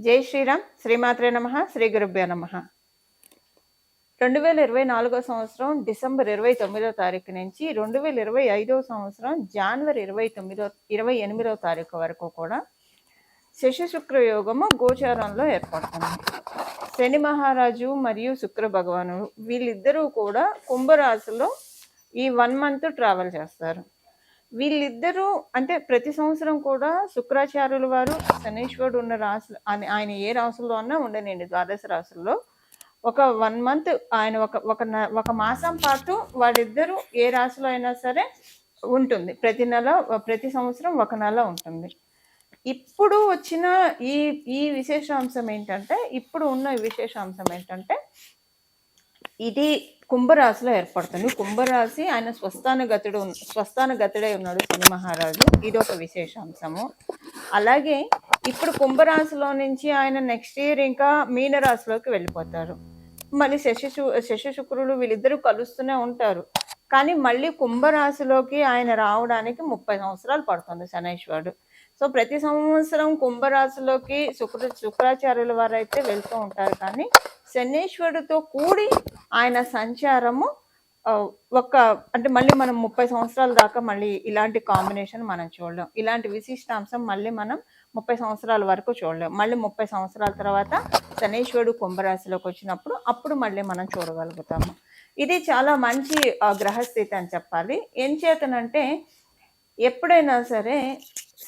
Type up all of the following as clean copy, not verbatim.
జై శ్రీరామ్. శ్రీమాత్రే నమః. శ్రీ గురుభ్యో నమః. 2024 సంవత్సరం డిసెంబర్ 29వ తారీఖు నుంచి 2025 సంవత్సరం జనవరి 28వ తారీఖు వరకు కూడా శశి శుక్ర యోగము గోచారంలో ఏర్పడుతుంది. శని మహారాజు మరియు శుక్ర భగవానుడు వీళ్ళిద్దరూ కూడా కుంభరాశిలో ఈ 1 మంత్ ట్రావెల్ చేస్తారు. వీళ్ళిద్దరూ అంటే ప్రతి సంవత్సరం కూడా శుక్రాచార్యుల వారు శనీశ్వరుడు ఉన్న రాశులు ఆయన ఏ రాశుల్లో అన్నా ఉండనండి, ద్వాదశ రాశుల్లో ఒక 1 మంత్ ఆయన ఒక మాసం పాటు వాళ్ళిద్దరూ ఏ రాశిలో అయినా సరే ఉంటుంది. ప్రతి సంవత్సరం ఒక నెల ఉంటుంది. ఇప్పుడు వచ్చిన ఈ విశేషాంశం ఏంటంటే ఇది కుంభరాశిలో ఏర్పడుతుంది. కుంభరాశి ఆయన స్వస్థానగతుడై ఉన్నాడు శని మహారాజు. ఇది ఒక విశేషాంశము. అలాగే ఇప్పుడు కుంభరాశిలో నుంచి ఆయన నెక్స్ట్ ఇయర్ ఇంకా మీనరాశిలోకి వెళ్ళిపోతారు. మళ్ళీ శశి శుక్రులు వీళ్ళిద్దరూ కలుస్తూనే ఉంటారు. కానీ మళ్ళీ కుంభరాశిలోకి ఆయన రావడానికి 30 సంవత్సరాలు పడుతుంది శనైశ్వరుడు. సో ప్రతి సంవత్సరం కుంభరాశిలోకి శుక్రాచార్యుల వారు అయితే వెళ్తూ ఉంటారు. కానీ శనీశ్వరుడితో కూడి ఆయన సంచారము అంటే మళ్ళీ మనం 30 సంవత్సరాల దాకా మళ్ళీ ఇలాంటి కాంబినేషన్ మనం చూడలేం. ఇలాంటి విశిష్టాంశం మళ్ళీ మనం 30 సంవత్సరాల వరకు చూడలేం. మళ్ళీ 30 సంవత్సరాల తర్వాత శనీశ్వరుడు కుంభరాశిలోకి వచ్చినప్పుడు అప్పుడు మళ్ళీ మనం చూడగలుగుతాము. ఇది చాలా మంచి గ్రహస్థితి అని చెప్పాలి. ఏం చేతనంటే ఎప్పుడైనా సరే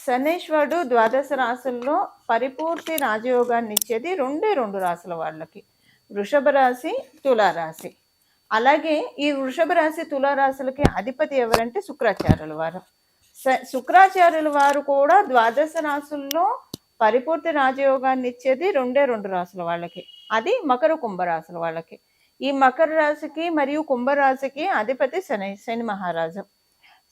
శనీశ్వరుడు ద్వాదశ రాశుల్లో పరిపూర్తి రాజయోగాన్ని ఇచ్చేది రెండు రాశుల వాళ్ళకి, వృషభ రాశి, తులారాశి. అలాగే ఈ వృషభ రాశి తులారాశులకి అధిపతి ఎవరంటే శుక్రాచార్యుల వారు. శుక్రాచార్యుల వారు కూడా ద్వాదశ రాశుల్లో పరిపూర్తి రాజయోగాన్ని ఇచ్చేది రెండు రాశుల వాళ్ళకి, అది మకర కుంభరాశుల వాళ్ళకి. ఈ మకర రాశికి మరియు కుంభరాశికి అధిపతి శని మహారాజు.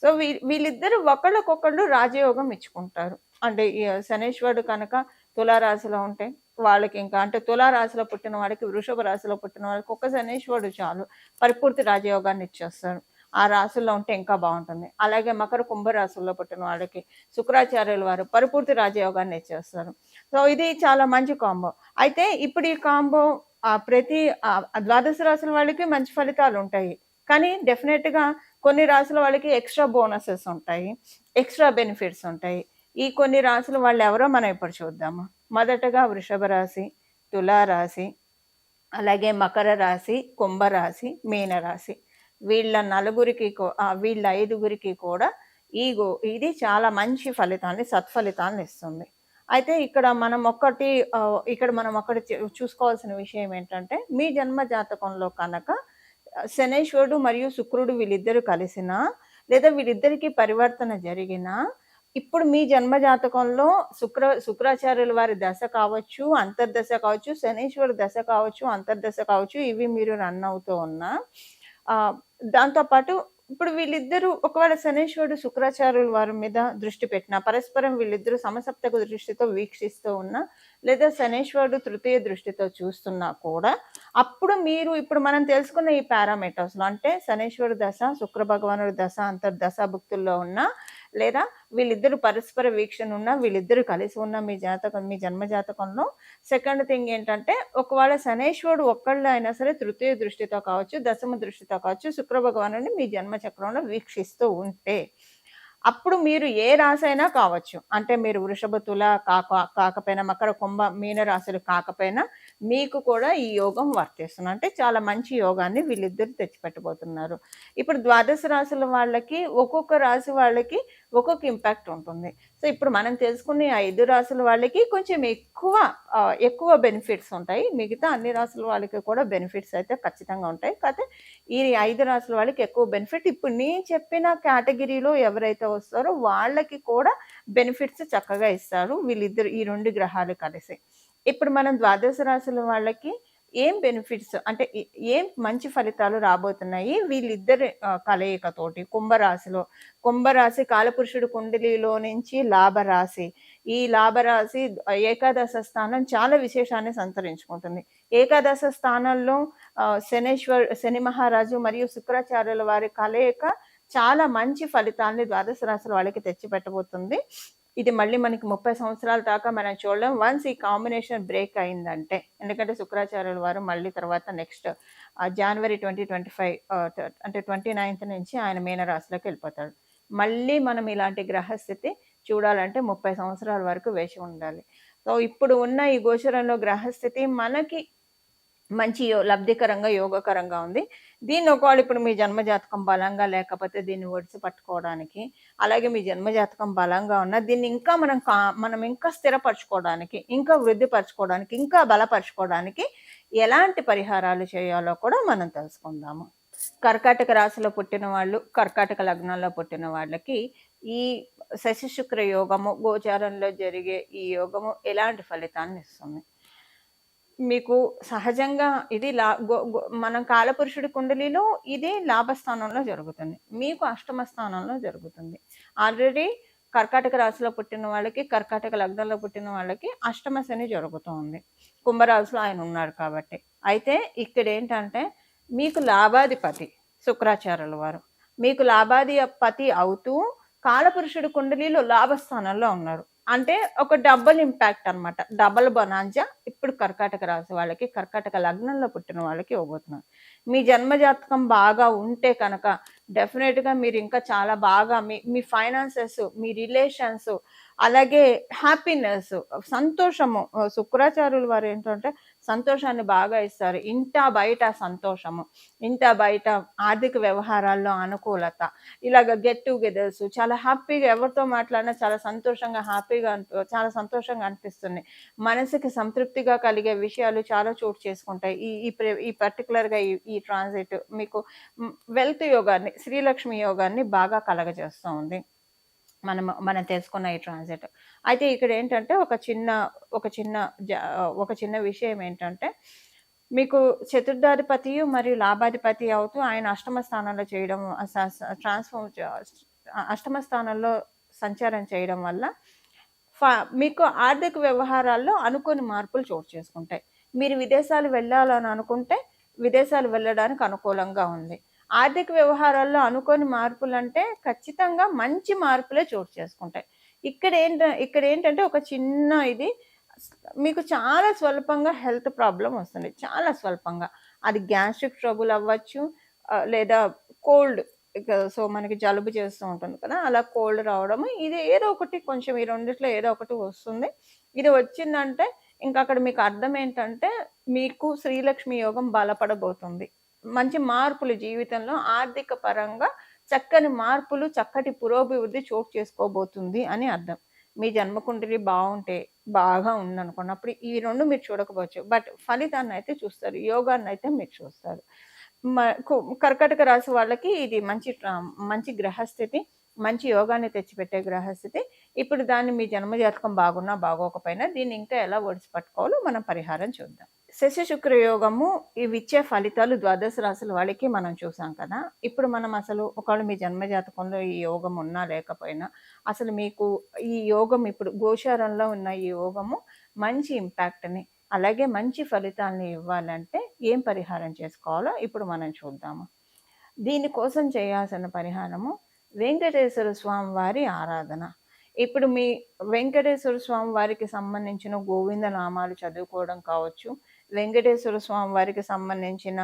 సో వీళ్ళిద్దరు ఒకళ్ళకొకళ్ళు రాజయోగం ఇచ్చుకుంటారు. అంటే శనీశ్వరుడు కనుక తులారాశిలో ఉంటే వాళ్ళకి ఇంకా అంటే తులారాశిలో పుట్టిన వాడికి, వృషభ రాశిలో పుట్టిన వాళ్ళకి ఒక్క శనీశ్వరుడు చాలు పరిపూర్తి రాజయోగాన్ని ఇచ్చేస్తారు. ఆ రాశుల్లో ఉంటే ఇంకా బాగుంటుంది. అలాగే మకర కుంభరాశుల్లో పుట్టిన వాళ్ళకి శుక్రాచార్యుల వారు పరిపూర్తి రాజయోగాన్ని ఇచ్చేస్తారు. సో ఇది చాలా మంచి కాంబో. అయితే ఇప్పుడు ఈ కాంబో ప్రతి ద్వాదశ రాశుల వాళ్ళకి మంచి ఫలితాలు ఉంటాయి. కానీ డెఫినెట్గా కొన్ని రాశుల వాళ్ళకి ఎక్స్ట్రా బోనసెస్ ఉంటాయి, ఎక్స్ట్రా బెనిఫిట్స్ ఉంటాయి. ఈ కొన్ని రాశుల వాళ్ళు ఎవరో మనం ఇప్పుడు చూద్దాము. మొదటగా వృషభ రాశి, తులారాశి, అలాగే మకర రాశి, కుంభరాశి, మీనరాశి. వీళ్ళ 5గురికి కూడా ఇది చాలా మంచి ఫలితాన్ని, సత్ఫలితాన్ని ఇస్తుంది. అయితే ఇక్కడ మనం ఒక్కటి చూసుకోవాల్సిన విషయం ఏంటంటే, మీ జన్మ జాతకంలో కనుక శనీశ్వరుడు మరియు శుక్రుడు వీళ్ళిద్దరు కలిసినా లేదా వీళ్ళిద్దరికి పరివర్తన జరిగినా, ఇప్పుడు మీ జన్మ జాతకంలో శుక్రాచార్యుల వారి దశ కావచ్చు, అంతర్దశ కావచ్చు, శనీశ్వరుడు దశ కావచ్చు, అంతర్దశ కావచ్చు, ఇవి మీరు రన్ అవుతూ ఉన్నా, దాంతోపాటు ఇప్పుడు వీళ్ళిద్దరూ ఒకవేళ శనీశ్వరుడు శుక్రాచార్యుల వారి మీద దృష్టి పెట్టినా, పరస్పరం వీళ్ళిద్దరూ సమసప్తక దృష్టితో వీక్షిస్తూ ఉన్నా, లేదా శనీశ్వరుడు తృతీయ దృష్టితో చూస్తున్నా కూడా అప్పుడు ఇప్పుడు మనం తెలుసుకున్న ఈ పారామీటర్స్లో అంటే శనీశ్వరుడు దశ, శుక్ర భగవానుడి దశ అంతర్దశ భుక్తుల్లో ఉన్నా, లేదా వీళ్ళిద్దరు పరస్పర వీక్షణ ఉన్నా, వీళ్ళిద్దరూ కలిసి ఉన్న మీ జన్మ జాతకంలో సెకండ్ థింగ్ ఏంటంటే, ఒకవేళ శనీశ్వరుడు ఒక్కళ్ళు అయినా సరే తృతీయ దృష్టితో కావచ్చు, దశమ దృష్టితో కావచ్చు శుక్ర భగవానుడిని మీ జన్మ చక్రంలో వీక్షిస్తూ ఉంటే, అప్పుడు మీరు ఏ రాశి అయినా కావచ్చు, అంటే మీరు వృషభ, తుల కాకపోయినా, మకర, కుంభ, మీన రాశులు కాకపోయినా మీకు కూడా ఈ యోగం వర్తిస్తుంది. అంటే చాలా మంచి యోగాన్ని వీళ్ళిద్దరు తెచ్చిపెట్టబోతున్నారు. ఇప్పుడు ద్వాదశ రాశుల వాళ్ళకి ఒక్కొక్క రాశి వాళ్ళకి ఒక్కొక్క ఇంపాక్ట్ ఉంటుంది. సో ఇప్పుడు మనం తెలుసుకునే 5 రాశుల వాళ్ళకి కొంచెం ఎక్కువ బెనిఫిట్స్ ఉంటాయి. మిగతా అన్ని రాశుల వాళ్ళకి కూడా బెనిఫిట్స్ అయితే ఖచ్చితంగా ఉంటాయి. కాకపోతే ఈ 5 రాశుల వాళ్ళకి ఎక్కువ బెనిఫిట్. ఇప్పుడు నేను చెప్పిన కేటగిరీలో ఎవరైతే వస్తారో వాళ్ళకి కూడా బెనిఫిట్స్ చక్కగా ఇస్తారు వీళ్ళిద్దరు, ఈ 2 గ్రహాలు కలిసి. ఇప్పుడు మనం ద్వాదశ రాశుల వాళ్ళకి ఏం బెనిఫిట్స్ అంటే ఏం మంచి ఫలితాలు రాబోతున్నాయి వీళ్ళిద్దరి కలయికతోటి. కుంభరాశి కాలపురుషుడు కుండలిలో నుంచి లాభరాశి. ఈ లాభరాశి ఏకాదశ స్థానం చాలా విశేషాన్ని సంతరించుకుంటుంది. ఏకాదశ స్థానంలో శని మహారాజు మరియు శుక్రాచార్యుల వారి కలయిక చాలా మంచి ఫలితాన్ని ద్వాదశ రాశుల వాళ్ళకి తెచ్చిపెట్టబోతుంది. ఇది మళ్ళీ మనకి 30 సంవత్సరాల దాకా మనం చూడలేం. వన్స్ ఈ కాంబినేషన్ బ్రేక్ అయిందంటే. ఎందుకంటే శుక్రాచార్యుల వారు మళ్ళీ తర్వాత నెక్స్ట్ జనవరి 2025 అంటే 29థ్ నుంచి ఆయన మీనరాశిలోకి వెళ్ళిపోతాడు. మళ్ళీ మనం ఇలాంటి గ్రహస్థితి చూడాలంటే 30 సంవత్సరాల వరకు వేచి ఉండాలి. సో, ఇప్పుడు ఉన్న ఈ గోచరంలో గ్రహస్థితి మనకి మంచి లబ్ధికరంగా, యోగకరంగా ఉంది. దీన్ని ఒకవేళ ఇప్పుడు మీ జన్మజాతకం బలంగా లేకపోతే దీన్ని ఒడిసి పట్టుకోవడానికి, అలాగే మీ జన్మజాతకం బలంగా ఉన్నా దీన్ని ఇంకా మనం ఇంకా స్థిరపరచుకోవడానికి, ఇంకా వృద్ధిపరచుకోవడానికి, ఇంకా బలపరచుకోవడానికి ఎలాంటి పరిహారాలు చేయాలో కూడా మనం తెలుసుకుందాము. కర్కాటక రాశిలో పుట్టిన వాళ్ళు, కర్కాటక లగ్నంలో పుట్టిన వాళ్ళకి ఈ శశి శుక్ర యోగము, గోచారంలో జరిగే ఈ యోగము ఎలాంటి ఫలితాన్ని ఇస్తుంది? మీకు సహజంగా ఇది మనం కాలపురుషుడి కుండలిలో ఇది లాభస్థానంలో జరుగుతుంది. మీకు అష్టమ స్థానంలో జరుగుతుంది. ఆల్రెడీ కర్కాటక రాశిలో పుట్టిన వాళ్ళకి, కర్కాటక లగ్నంలో పుట్టిన వాళ్ళకి అష్టమ శని జరుగుతుంది. కుంభరాశిలో ఆయన ఉన్నారు కాబట్టి. అయితే ఇక్కడ ఏంటంటే మీకు లాభాధిపతి శుక్రాచార్యుల వారు. మీకు లాభాధిపతి అవుతూ కాలపురుషుడి కుండలిలో లాభస్థానంలో ఉన్నారు. అంటే ఒక డబుల్ ఇంపాక్ట్ అనమాట. డబుల్ బొనాంజా ఇప్పుడు కర్కాటక రాశి వాళ్ళకి, కర్కాటక లగ్నంలో పుట్టిన వాళ్ళకి ఇవ్వబోతున్నారు. మీ జన్మజాతకం బాగా ఉంటే కనుక డెఫినెట్‌గా మీరు ఇంకా చాలా బాగా మీ ఫైనాన్సెస్, మీ రిలేషన్స్, అలాగే హ్యాపీనెస్, సంతోషము. శుక్రాచార్యుల వారు ఏంటంటే సంతోషాన్ని బాగా ఇస్తారు. ఇంటా బయట సంతోషము, ఇంటా బయట ఆర్థిక వ్యవహారాల్లో అనుకూలత, ఇలాగ గెట్ టుగెదర్స్, చాలా హ్యాపీగా ఎవరితో మాట్లాడినా చాలా సంతోషంగా, హ్యాపీగా చాలా సంతోషంగా అనిపిస్తుంది. మనసుకి సంతృప్తిగా కలిగే విషయాలు చాలా చోటు చేసుకుంటాయి. ఈ ఈ ఈ పర్టికులర్‌గా ఈ ట్రాన్సిట్ మీకు వెల్త్ యోగాన్ని, శ్రీలక్ష్మి యోగాన్ని బాగా కలగజేస్తూ ఉంది. మనం తెలుసుకున్న ఈ ట్రాన్సిట్. అయితే ఇక్కడ ఏంటంటే ఒక చిన్న విషయం ఏంటంటే మీకు చతుర్థాధిపతియు మరియు లాభాధిపతి అవుతూ ఆయన అష్టమ స్థానంలో చేయడం, అష్టమ స్థానంలో సంచారం చేయడం వల్ల మీకు ఆర్థిక వ్యవహారాల్లో అనుకోని మార్పులు చోటు చేసుకుంటాయి. మీరు విదేశాలు వెళ్ళాలని అనుకుంటే విదేశాలు వెళ్ళడానికి అనుకూలంగా ఉంది. ఆర్థిక వ్యవహారాల్లో అనుకోని మార్పులంటే ఖచ్చితంగా మంచి మార్పులే చోటు చేసుకుంటాయి. ఇక్కడ ఏంటంటే ఒక చిన్న ఇది మీకు చాలా స్వల్పంగా హెల్త్ ప్రాబ్లమ్ వస్తుంది. చాలా స్వల్పంగా. అది గ్యాస్ట్రిక్ ట్రబుల్ అవ్వచ్చు, లేదా కోల్డ్. సో, మనకి జలుబు చేస్తూ ఉంటుంది కదా! అలా కోల్డ్ రావడము. ఇది ఏదో ఒకటి కొంచెం ఈ రెండిట్లో ఏదో ఒకటి వస్తుంది. ఇది వచ్చిందంటే ఇంకక్కడ మీకు అర్థం ఏంటంటే మీకు శ్రీలక్ష్మి యోగం బలపడబోతుంది. మంచి మార్పులు జీవితంలో ఆర్థిక పరంగా చక్కని మార్పులు, చక్కటి పురోభివృద్ధి చోటు చేసుకోబోతుంది అని అర్థం. మీ జన్మకుండలి బాగుంటే, బాగా ఉందనుకోండి, అప్పుడు ఈ 2 మీరు చూడకపోవచ్చు. బట్ ఫలితాన్నయితే చూస్తారు. యోగాన్నయితే మీరు చూస్తారు. కర్కాటక రాశి వాళ్ళకి ఇది మంచి గ్రహస్థితి, మంచి యోగాన్ని తెచ్చిపెట్టే గ్రహస్థితి. ఇప్పుడు దాన్ని మీ జన్మజాతకం బాగున్నా, బాగోకపోయినా దీన్ని ఇంకా ఎలా ఒడిసి పట్టుకోవాలో మనం పరిహారం చూద్దాం. శశి శుక్ర యోగము ఇవిచ్చే ఫలితాలు ద్వాదశ రాశుల వాళ్ళకి మనం చూసాం కదా! ఇప్పుడు మనం అసలు ఒకవేళ మీ జన్మజాతకంలో ఈ యోగం ఉన్నా లేకపోయినా, అసలు మీకు ఈ యోగం ఇప్పుడు గోచారంలో ఉన్న ఈ యోగము మంచి ఇంపాక్ట్‌ని, అలాగే మంచి ఫలితాల్ని ఇవ్వాలంటే ఏం పరిహారం చేసుకోవాలో ఇప్పుడు మనం చూద్దాము. దీనికోసం చేయాల్సిన పరిహారము వెంకటేశ్వర స్వామి వారి ఆరాధన. ఇప్పుడు మీ వెంకటేశ్వర స్వామి వారికి సంబంధించిన గోవింద నామాలు చదువుకోవడం కావచ్చు, వెంకటేశ్వర స్వామి వారికి సంబంధించిన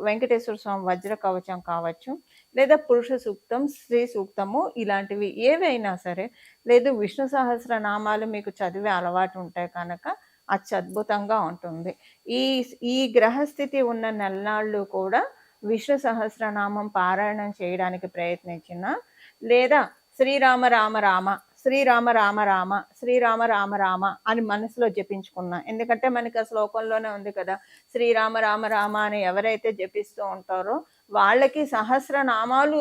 వెంకటేశ్వర స్వామి వజ్ర కవచం కావచ్చు, లేదా పురుష సూక్తం, స్త్రీ సూక్తము, ఇలాంటివి ఏవైనా సరే, లేదు విష్ణు సహస్ర నామాలు మీకు చదివే అలవాటు ఉంటే కనుక అత్యద్భుతంగా ఉంటుంది. ఈ గ్రహస్థితి ఉన్న నెలనాళ్ళు కూడా విష్ణు సహస్రనామం పారాయణం చేయడానికి ప్రయత్నించిన, లేదా శ్రీరామ రామ రామ, శ్రీరామ రామ రామ, శ్రీరామ రామ రామ అని మనసులో జపించుకున్నా. ఎందుకంటే మనకి ఆ శ్లోకంలోనే ఉంది కదా, శ్రీరామ రామ రామ అని ఎవరైతే జపిస్తూ ఉంటారో వాళ్ళకి సహస్రనామాలు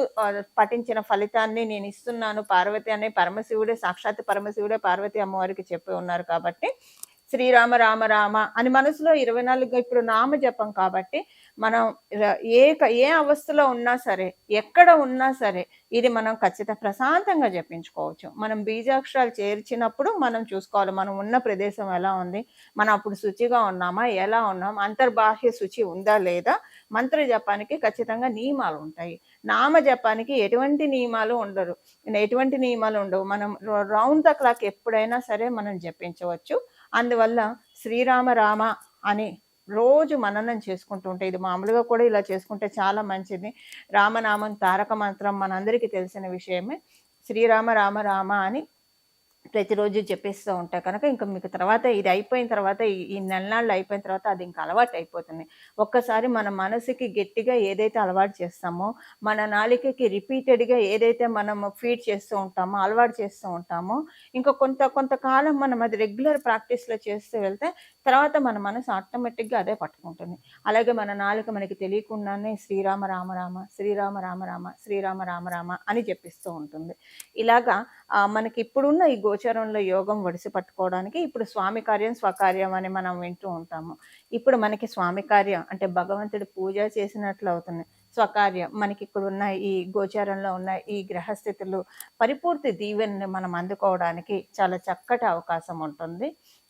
పఠించిన ఫలితాన్ని నేను ఇస్తున్నాను పార్వతి అనే సాక్షాత్ పరమశివుడే పార్వతి అమ్మవారికి చెప్పి ఉన్నారు. కాబట్టి శ్రీరామ రామ రామ అని మనసులో 24 ఇప్పుడు నామ జపం కాబట్టి మనం ఏ అవస్థలో ఉన్నా సరే, ఎక్కడ ఉన్నా సరే ఇది మనం ప్రశాంతంగా జపించుకోవచ్చు. మనం బీజాక్షరాలు చేర్చినప్పుడు మనం చూసుకోవాలి మనం ఉన్న ప్రదేశం ఎలా ఉంది, మనం అప్పుడు శుచిగా ఉన్నామా, ఎలా ఉన్నాం, అంతర్బాహ్య శుచి ఉందా లేదా. మంత్ర జపానికి ఖచ్చితంగా నియమాలు ఉంటాయి. నామ జపానికి ఎటువంటి నియమాలు ఉండరు. ఎటువంటి నియమాలు ఉండవు. మనం రౌండ్ ద క్లాక్ ఎప్పుడైనా సరే మనం జపించవచ్చు. అందువల్ల శ్రీరామ రామ అని రోజు మననం చేసుకుంటూ ఉంటే, ఇది మామూలుగా కూడా ఇలా చేసుకుంటే చాలా మంచిది. రామనామం తారక మంత్రం మనందరికీ తెలిసిన విషయమే. శ్రీరామ రామ రామ అని ప్రతిరోజు చెప్పేస్తూ ఉంటా కనుక ఇంకా మీకు తర్వాత ఇది అయిపోయిన తర్వాత ఈ నెలనాళ్ళు అయిపోయిన తర్వాత అది ఇంకా అలవాటు అయిపోతుంది. ఒక్కసారి మన మనసుకి గట్టిగా ఏదైతే అలవాటు చేస్తామో, మన నాలికకి రిపీటెడ్‌గా ఏదైతే మనం ఫీడ్ చేస్తూ ఉంటామో, అలవాటు చేస్తూ ఉంటామో, ఇంకా కొంతకాలం మనం అది రెగ్యులర్ ప్రాక్టీస్‌లో చేస్తూ వెళ్తే తర్వాత మన మనసు ఆటోమేటిక్‌గా అదే పట్టుకుంటుంది. అలాగే మన నాలుక మనకి తెలియకుండానే శ్రీరామ రామ రామ, శ్రీరామ రామ రామ, శ్రీరామ రామ రామ అని జపిస్తూ ఉంటుంది. ఇలాగా మనకి ఇప్పుడున్న ఈ గోచరంలో యోగం ఒడిసి పట్టుకోవడానికి ఇప్పుడు స్వామి కార్యం, స్వకార్యం అని మనం వింటూ ఉంటాము. ఇప్పుడు మనకి స్వామి కార్యం అంటే భగవంతుడి పూజ చేసినట్లు అవుతుంది. స్వకార్యం మనకి ఇక్కడున్న ఈ గోచారంలో ఉన్న ఈ గ్రహస్థితులు పరిపూర్తి దీవెనని మనం అందుకోవడానికి చాలా చక్కటి అవకాశం ఉంటుంది.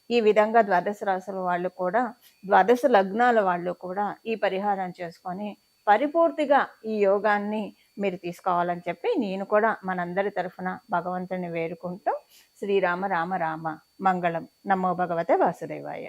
ఈ విధంగా ద్వాదశ రాశుల వాళ్ళు కూడా, ద్వాదశ లగ్నాల వాళ్ళు కూడా ఈ పరిహారం చేసుకొని పరిపూర్తిగా ఈ యోగాన్ని మీరు తీసుకోవాలని చెప్పి నేను కూడా మనందరి తరఫున భగవంతుని వేడుకుంటూ శ్రీరామ రామ రామ మంగళం. నమో భగవతే వాసుదేవాయ.